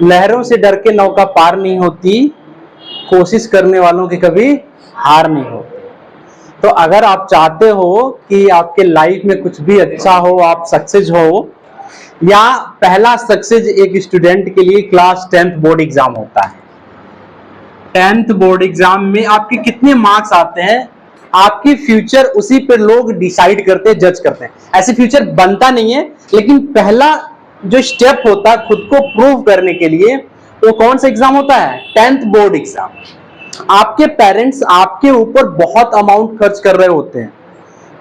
लहरों से डर के नौका पार नहीं होती, कोशिश करने वालों की कभी हार नहीं होती। तो अगर आप चाहते हो कि आपके लाइफ में कुछ भी अच्छा हो, आप सक्सेस हो, या पहला सक्सेस एक स्टूडेंट के लिए क्लास 10th बोर्ड एग्जाम होता है। 10th बोर्ड एग्जाम में आपके कितने मार्क्स आते हैं, आपकी फ्यूचर उसी पे लोग डिसाइड करते हैं, जज करते हैं। ऐसे फ्यूचर बनता नहीं है, लेकिन पहला जो स्टेप होता है खुद को प्रूव करने के लिए, वो कौन सा एग्जाम होता है? 10th board exam. आपके पेरेंट्स आपके ऊपर बहुत अमाउंट खर्च कर रहे होते हैं,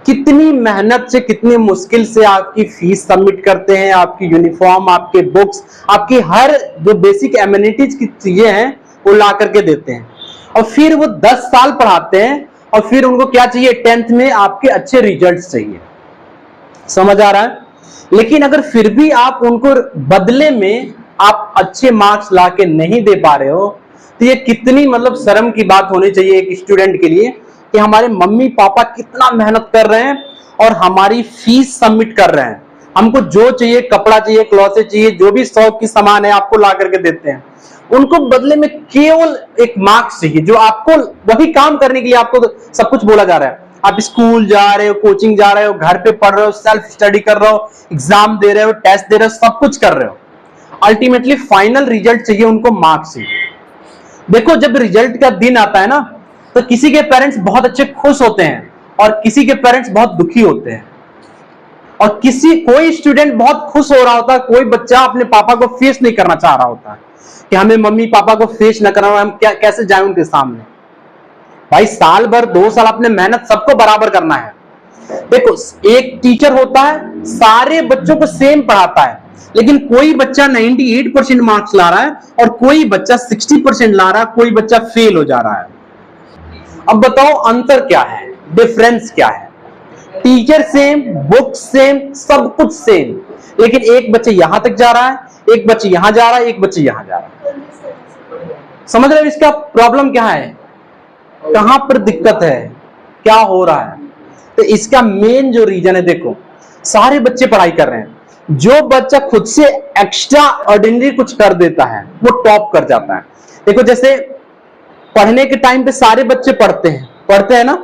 कितनी मेहनत से, कितनी मुश्किल से आपकी फीस सबमिट करते हैं, आपकी यूनिफॉर्म, आपके बुक्स, आपकी हर जो बेसिक एमिनिटीज की चीजें हैं वो ला करके देते हैं, और फिर वो 10 साल पढ़ाते हैं, और फिर उनको क्या चाहिए? 10th में आपके अच्छे रिजल्ट्स चाहिए। समझ आ रहा है? लेकिन अगर फिर भी आप उनको बदले में आप अच्छे मार्क्स ला के नहीं दे पा रहे हो, तो ये कितनी मतलब शर्म की बात होनी चाहिए एक स्टूडेंट के लिए कि हमारे मम्मी पापा कितना मेहनत कर रहे हैं और हमारी फीस सबमिट कर रहे हैं, हमको जो चाहिए, कपड़ा चाहिए, क्लॉथें चाहिए, जो भी शौक की सामान है आपको ला करके देते हैं, उनको बदले में केवल एक मार्क्स चाहिए, जो आपको वही काम करने के लिए आपको सब कुछ बोला जा रहा है। आप स्कूल जा रहे हो, कोचिंग जा रहे हो, घर पे पढ़ रहे हो, सेल्फ स्टडी कर रहे हो, एग्जाम दे रहे हो, टेस्ट दे रहे हो, सब कुछ कर रहे हो, अल्टीमेटली फाइनल रिजल्ट चाहिए उनको, मार्क्स चाहिए। देखो, जब रिजल्ट का दिन आता है ना, तो किसी के पेरेंट्स बहुत अच्छे खुश होते हैं और किसी के पेरेंट्स बहुत दुखी होते हैं, और कोई स्टूडेंट बहुत खुश हो रहा होता है, कोई बच्चा अपने पापा को फेस नहीं करना चाह रहा होता है कि हमें मम्मी पापा को फेस न करना, हम कैसे जाएं उनके सामने। भाई साल भर 2 साल अपने मेहनत सबको बराबर करना है। देखो, एक टीचर होता है, सारे बच्चों को सेम पढ़ाता है, लेकिन कोई बच्चा 98% मार्क्स ला रहा है और कोई बच्चा 60% ला रहा है, कोई बच्चा फेल हो जा रहा है। अब बताओ अंतर क्या है, डिफरेंस क्या है? टीचर सेम, बुक सेम, सब कुछ सेम, लेकिन एक बच्चे यहां तक जा रहा है, एक बच्चे यहां जा रहा है, एक बच्चे यहां जा रहा है। समझ रहे हो इसका प्रॉब्लम क्या है? कहां पर दिक्कत है, क्या हो रहा है? तो इसका मेन जो रीजन है, देखो, सारे बच्चे पढ़ाई कर रहे हैं, जो बच्चा खुद से एक्स्ट्रा ऑर्डिनरी कुछ कर देता है वो टॉप कर जाता है। देखो, जैसे पढ़ने के टाइम पे सारे बच्चे पढ़ते हैं ना,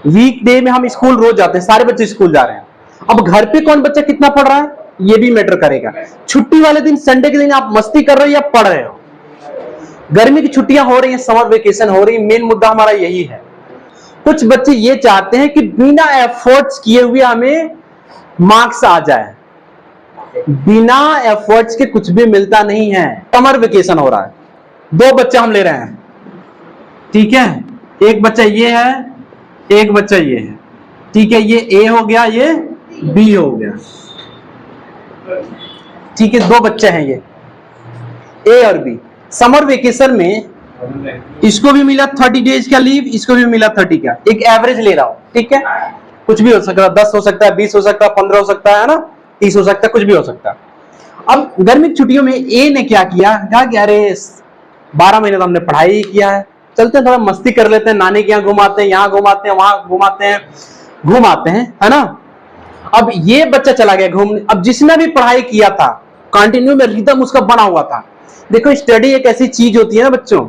वीकडे में हम स्कूल रोज जाते हैं, सारे बच्चे स्कूल जा रहे हैं। अब घर पे कौन बच्चा कितना पढ़ रहा है ये भी मैटर करेगा। छुट्टी वाले दिन, संडे के दिन आप मस्ती कर रहे हो या पढ़ रहे हो? गर्मी की छुट्टियां हो रही हैं, समर वेकेशन हो रही है, मेन मुद्दा हमारा यही है। कुछ बच्चे ये चाहते हैं कि बिना एफर्ट्स किए हुए हमें मार्क्स आ जाए। बिना एफर्ट्स के कुछ भी मिलता नहीं है। समर वेकेशन हो रहा है, 2 बच्चे हम ले रहे हैं, ठीक है? एक बच्चा ये है, एक बच्चा ये है, ठीक है? ये ए हो गया, ये बी हो गया, ठीक है? 2 बच्चे हैं, ये ए और बी। समर वेकेशन में इसको भी मिला 30 डेज का लीव, इसको भी मिला 30 का, एक एवरेज ले रहा हूं, ठीक है? कुछ भी हो सकता है, 10 हो सकता है, 20 हो सकता है, 15 हो सकता है ना, 30 हो सकता है, कुछ भी हो सकता है। अब गर्मी की छुट्टियों में ए ने क्या किया, कहा कि अरे 12 महीने तो हमने पढ़ाई ही किया है, चलते हैं थोड़ा मस्ती कर लेते हैं, नानी के यहाँ घुमाते हैं, यहाँ घुमाते हैं, वहां घुमाते हैं, है ना? अब ये बच्चा चला गया घूमने। अब जिसने भी पढ़ाई किया था, कंटिन्यू में रिदम उसका बना हुआ था। देखो, स्टडी एक ऐसी चीज होती है ना बच्चों,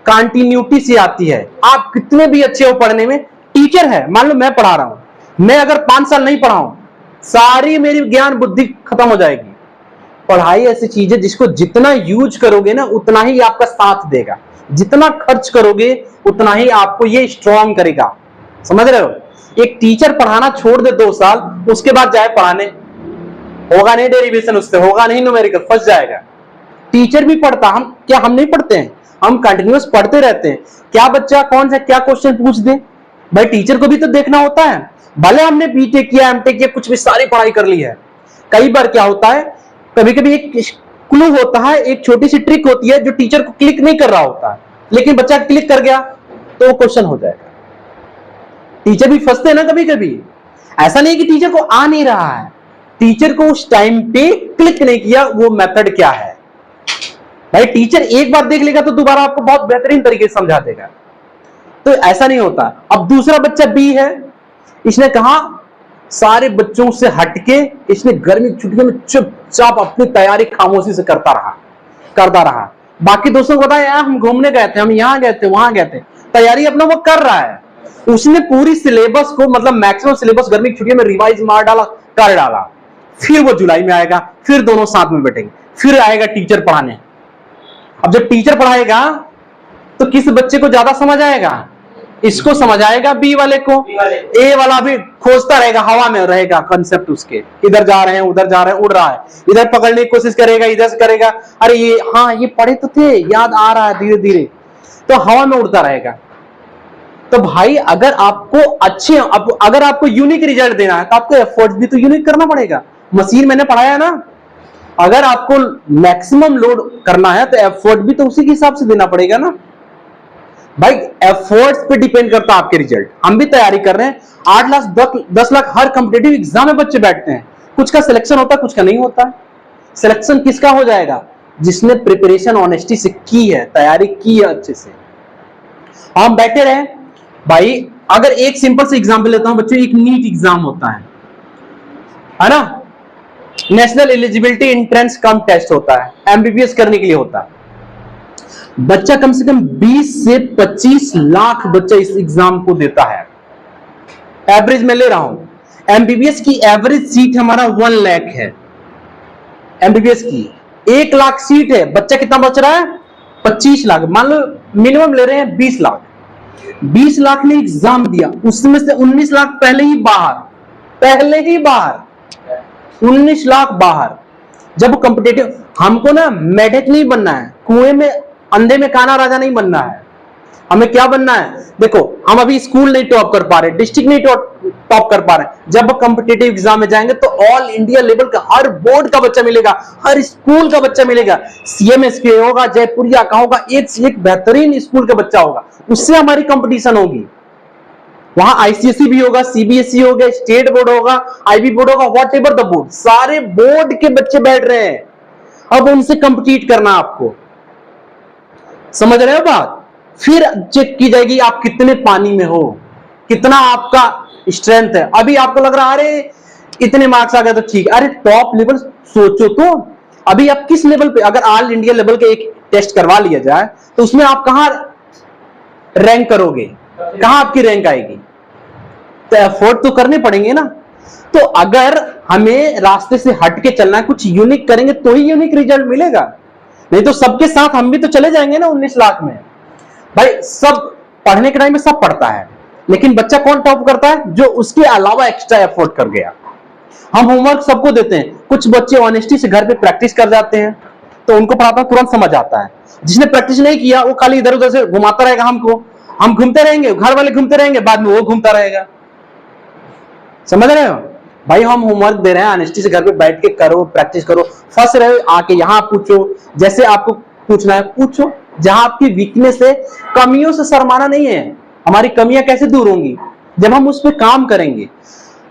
कंटिन्यूटी से आती है। आप कितने भी अच्छे हो पढ़ने में, टीचर है, मान लो मैं पढ़ा रहा हूं, मैं अगर 5 साल नहीं पढ़ाऊं, सारी मेरी ज्ञान बुद्धि खत्म हो जाएगी। पढ़ाई ऐसी चीज है जिसको जितना यूज करोगे ना, उतना ही आपका साथ देगा, जितना खर्च करोगे उतना ही आपको ये स्ट्रॉन्ग करेगा। समझ रहे हो? एक टीचर पढ़ाना छोड़ दे 2 साल, उसके बाद जाए पढ़ाने, होगा नहीं डेरिवेशन, उससे होगा नहीं न्यूमेरिकल, फंस जाएगा। टीचर भी पढ़ता, हम नहीं पढ़ते हैं, हम कंटिन्यूअस पढ़ते रहते हैं। क्या बच्चा कौन सा क्या क्वेश्चन पूछ दे, भाई टीचर को भी तो देखना होता है। भले हमने बीटेक किया, एमटेक किया, कुछ भी सारी पढ़ाई कर ली है, कई बार क्या होता है, कभी कभी एक क्लू होता है, एक छोटी सी ट्रिक होती है जो टीचर को क्लिक नहीं कर रहा होता है, लेकिन बच्चा क्लिक कर गया तो वो क्वेश्चन हो जाएगा। टीचर भी फंसते हैं ना कभी कभी। ऐसा नहीं कि टीचर को आ नहीं रहा है, टीचर को उस टाइम पे क्लिक नहीं किया, वो मेथड क्या है। भाई टीचर एक बार देख लेगा तो दोबारा आपको बहुत बेहतरीन तरीके से समझा देगा, तो ऐसा नहीं होता। अब दूसरा बच्चा बी है, इसने कहा सारे बच्चों से हटके इसने गर्मी की छुट्टियों में चुपचाप अपनी तैयारी खामोशी से करता रहा। बाकी दोस्तों को बताया यार हम घूमने गए थे, हम यहाँ गए थे, वहां गए थे, तैयारी अपना वो कर रहा है। उसने पूरी सिलेबस को मतलब मैक्सिमम सिलेबस गर्मी की छुट्टियों में रिवाइज मार डाला, कर डाला। फिर वो जुलाई में आएगा, फिर दोनों साथ में बैठेंगे, फिर आएगा टीचर पढ़ाने। अब जब टीचर पढ़ाएगा तो किस बच्चे को ज्यादा समझ आएगा? इसको समझ आएगा, बी वाले को। ए वाला भी खोजता रहेगा, हवा में रहेगा कंसेप्ट उसके, इधर जा रहे हैं, उधर जा रहे हैं, उड़ रहा है, इधर पकड़ने की कोशिश करेगा, इधर से करेगा, अरे ये हाँ ये पढ़े तो थे, याद आ रहा है धीरे धीरे, तो हवा में उड़ता रहेगा। तो भाई अगर आपको अगर आपको यूनिक रिजल्ट देना है तो आपको एफर्ट्स भी तो यूनिक करना पड़ेगा। मशीन मैंने पढ़ाया ना, अगर आपको मैक्सिमम लोड करना है तो एफर्ट भी तो उसी के हिसाब से देना पड़ेगा ना भाई। एफर्ट्स पे डिपेंड करता है आपके रिजल्ट। हम भी तैयारी कर रहे हैं, 8 लाख 10 लाख हर कॉम्पिटिटिव एग्जाम में बच्चे बैठते हैं, कुछ का सिलेक्शन होता है, कुछ का नहीं होता है। सिलेक्शन किसका हो जाएगा? जिसने प्रिपरेशन ऑनेस्टी से की है, तैयारी की है अच्छे से। हम बैठे रहे भाई, अगर एक सिंपल से एग्जाम्पल लेता हूं बच्चों, एक नीट एग्जाम होता है ना, नेशनल एलिजिबिलिटी एंट्रेंस कम टेस्ट होता है, एमबीबीएस करने के लिए होता है। बच्चा कम से कम 20 से 25 लाख बच्चा इस एग्जाम को देता है, एवरेज में ले रहा हूं। एमबीबीएस की एवरेज सीट हमारा 1 लाख है, एमबीबीएस की 1 लाख सीट है, बच्चा कितना बच रहा है? 25 लाख। मान लो मिनिमम ले रहे हैं 20 लाख। 20 लाख ने एग्जाम दिया, उसमें से 19 लाख पहले ही बाहर 19 लाख बाहर। जब कॉम्पिटेटिव, हमको ना मेढक नहीं बनना है, कुएं में अंधे में काना राजा नहीं बनना है। हमें क्या बनना है? देखो हम अभी स्कूल नहीं टॉप कर पा रहे, डिस्ट्रिक्ट नहीं टॉप कर पा रहे, जब कॉम्पिटेटिव एग्जाम में जाएंगे तो ऑल इंडिया लेवल का हर बोर्ड का बच्चा मिलेगा, हर स्कूल का बच्चा मिलेगा, सीएमएस के होगा, जयपुरिया का होगा, एक से एक बेहतरीन स्कूल का बच्चा होगा, उससे हमारी कंपटीशन होगी। वहां आईसीएसई भी होगा, सीबीएसई होगा, स्टेट बोर्ड होगा, आईबी बोर्ड होगा, व्हाट एवर द बोर्ड, सारे बोर्ड के बच्चे बैठ रहे हैं। अब उनसे कंपीट करना आपको, समझ रहे हो बात? फिर चेक की जाएगी आप कितने पानी में हो, कितना आपका स्ट्रेंथ है। अभी आपको लग रहा है अरे इतने मार्क्स आ गए तो ठीक, अरे टॉप लेवल सोचो तो अभी आप किस लेवल पे, अगर ऑल इंडिया लेवल के एक टेस्ट करवा लिया जाए तो उसमें आप कहां रैंक करोगे, कहां आपकी रैंक आएगी? तो एफर्ट तो करने पड़ेंगे ना। तो अगर हमें रास्ते से हटके चलना है, कुछ यूनिक करेंगे तो ही यूनिक रिजल्ट मिलेगा, नहीं तो सबके साथ हम भी तो चले जाएंगे ना 19 लाख में। भाई सब पढ़ने के टाइम में सब पढ़ता है, लेकिन बच्चा कौन टॉप करता है? जो उसके अलावा एक्स्ट्रा एफर्ट कर गया। हम होमवर्क सबको देते हैं, कुछ बच्चे ऑनेस्टी से घर पे प्रैक्टिस कर जाते हैं तो उनको पढ़ाता तुरंत समझ आता है। जिसने प्रैक्टिस नहीं किया वो खाली इधर उधर से घुमाता रहेगा, हम घूमते रहेंगे, घर वाले घूमते रहेंगे, बाद में वो घूमता रहेगा। समझ रहे हो भाई? हम होमवर्क दे रहे हैं, ऑनेस्टी से घर पे बैठ के करो, प्रैक्टिस करो, फंस रहे हो आके यहाँ पूछो, जैसे आपको पूछना है पूछो, जहां आपकी वीकनेस है, कमियों से शर्माना नहीं है। हमारी कमियां कैसे दूर होंगी? जब हम उस पर काम करेंगे।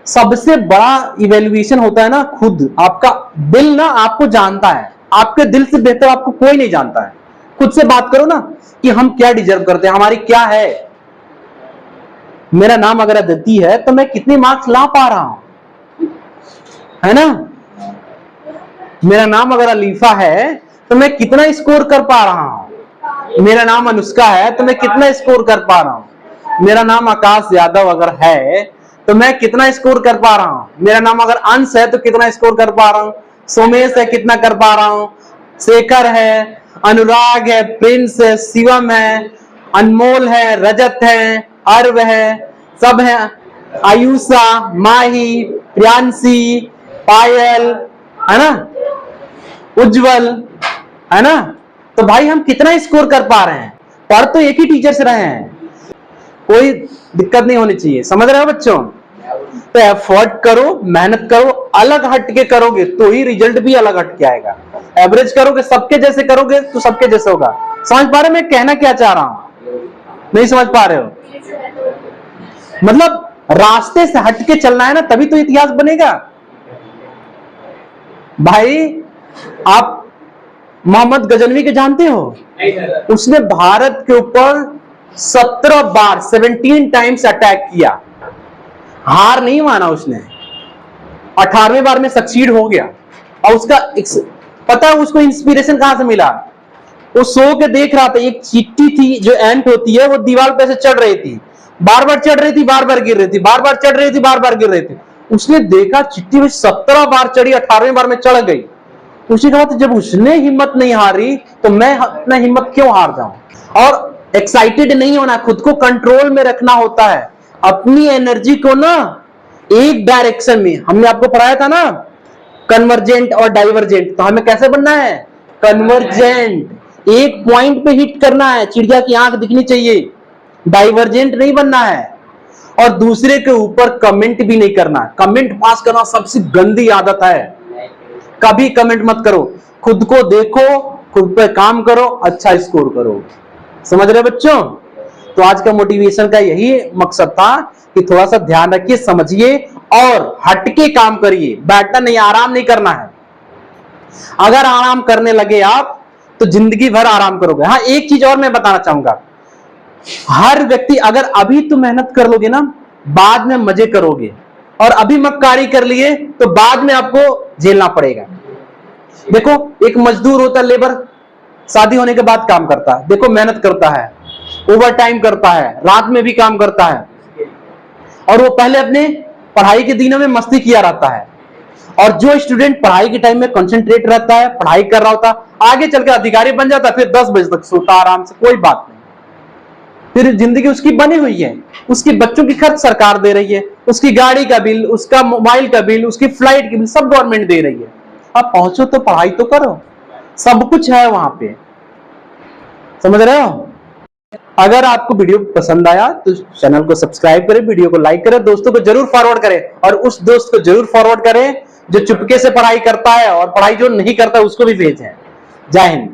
सबसे बड़ा इवेल्युएशन होता है ना खुद, आपका दिल ना आपको जानता है, आपके दिल से बेहतर आपको कोई नहीं जानता है। खुद से बात करो ना कि हम क्या डिजर्व करते हैं, हमारी क्या है। मेरा नाम अगर अदिति है तो मैं कितने मार्क्स ला पा रहा हूं, है ना? मेरा नाम अगर अलीफा है तो मैं कितना स्कोर कर पा रहा हूं। मेरा नाम अनुष्का है तो मैं कितना स्कोर कर पा रहा हूं। मेरा नाम आकाश यादव अगर है तो मैं कितना स्कोर कर पा रहा हूं। मेरा नाम अगर अंश है तो कितना स्कोर कर पा रहा हूं। सोमेश है कितना कर पा रहा हूं। शेखर है, अनुराग है, प्रिंस है, शिवम है, अनमोल है, रजत है, अर्व है, सब है, आयुषा, माही, प्रियांशी, पायल, है ना, उज्जवल, है ना। तो भाई हम कितना स्कोर कर पा रहे हैं? पढ़ तो एक ही टीचर से रहे हैं, कोई दिक्कत नहीं होनी चाहिए। समझ रहे हो बच्चों? तो एफर्ट करो, मेहनत करो, अलग हटके करोगे तो ही रिजल्ट भी अलग हटके आएगा। एवरेज करोगे, सबके जैसे करोगे तो सबके जैसे होगा। समझ पा रहे मैं कहना क्या चाह रहा हूं? नहीं समझ पा रहे हो? मतलब रास्ते से हटके चलना है ना, तभी तो इतिहास बनेगा। भाई आप मोहम्मद गजनवी के जानते हो? उसने भारत के ऊपर 17 बार 17 टाइम्स अटैक किया, हार नहीं माना उसने। 18वें बार में सक्सीड हो गया, और उसका पता है उसको इंस्पिरेशन कहां से मिला? वो सो के देख रहा था, एक चींटी थी जो एंट होती है, वो दीवार पे से चढ़ रही थी, बार बार चढ़ रही थी, बार बार गिर रही थी, बार बार चढ़ रही थी, बार बार गिर रही थी। उसने देखा चींटी 17 बार चढ़ी, 18वें बार में चढ़ गई। उसने कहा, तो जब उसने हिम्मत नहीं हारी तो मैं अपना हिम्मत क्यों हार जाऊं? और एक्साइटेड नहीं होना, खुद को कंट्रोल में रखना होता है, अपनी एनर्जी को ना एक डायरेक्शन में। हमने आपको पढ़ाया था ना कन्वर्जेंट और डाइवर्जेंट, तो हमें कैसे बनना है? कन्वर्जेंट, एक पॉइंट पे हिट करना है, चिड़िया की आंख दिखनी चाहिए। डाइवर्जेंट नहीं बनना है, और दूसरे के ऊपर कमेंट भी नहीं करना। कमेंट पास करना सबसे गंदी आदत है, कभी कमेंट मत करो। खुद को देखो, खुद पे काम करो, अच्छा स्कोर करो। समझ रहे बच्चों? तो आज का मोटिवेशन का यही मकसद था कि थोड़ा सा ध्यान रखिए, समझिए और हटके काम करिए। बैठना नहीं, आराम नहीं करना है। अगर आराम करने लगे आप तो जिंदगी भर आराम करोगे। हाँ, एक चीज और मैं बताना चाहूंगा, हर व्यक्ति अगर अभी तो मेहनत कर लोगे ना, बाद में मजे करोगे, और अभी मक्कारी कर लिए तो बाद में आपको झेलना पड़ेगा। देखो, एक मजदूर होता है, लेबर, शादी होने के बाद काम करता है, देखो मेहनत करता है, ओवर टाइम करता है, रात में भी काम करता है, और वो पहले अपने पढ़ाई के दिनों में मस्ती किया रहता है। और जो स्टूडेंट पढ़ाई के टाइम में कंसंट्रेट रहता है, पढ़ाई कर रहा होता, आगे चलकर अधिकारी बन जाता है, फिर 10 बजे तक सोता आराम से, कोई बात नहीं। फिर जिंदगी उसकी बनी हुई है, उसके बच्चों की खर्च सरकार दे रही है, उसकी गाड़ी का बिल, उसका मोबाइल का बिल, उसकी फ्लाइट की बिल सब गवर्नमेंट दे रही है। अब पहुंचो तो पढ़ाई तो करो, सब कुछ है वहां पे। समझ रहे हो? अगर आपको वीडियो पसंद आया तो चैनल को सब्सक्राइब करें, वीडियो को लाइक करें, दोस्तों को जरूर फॉरवर्ड करें, और उस दोस्त को जरूर फॉरवर्ड करें जो चुपके से पढ़ाई करता है, और पढ़ाई जो नहीं करता उसको भी भेजें। जय हिंद।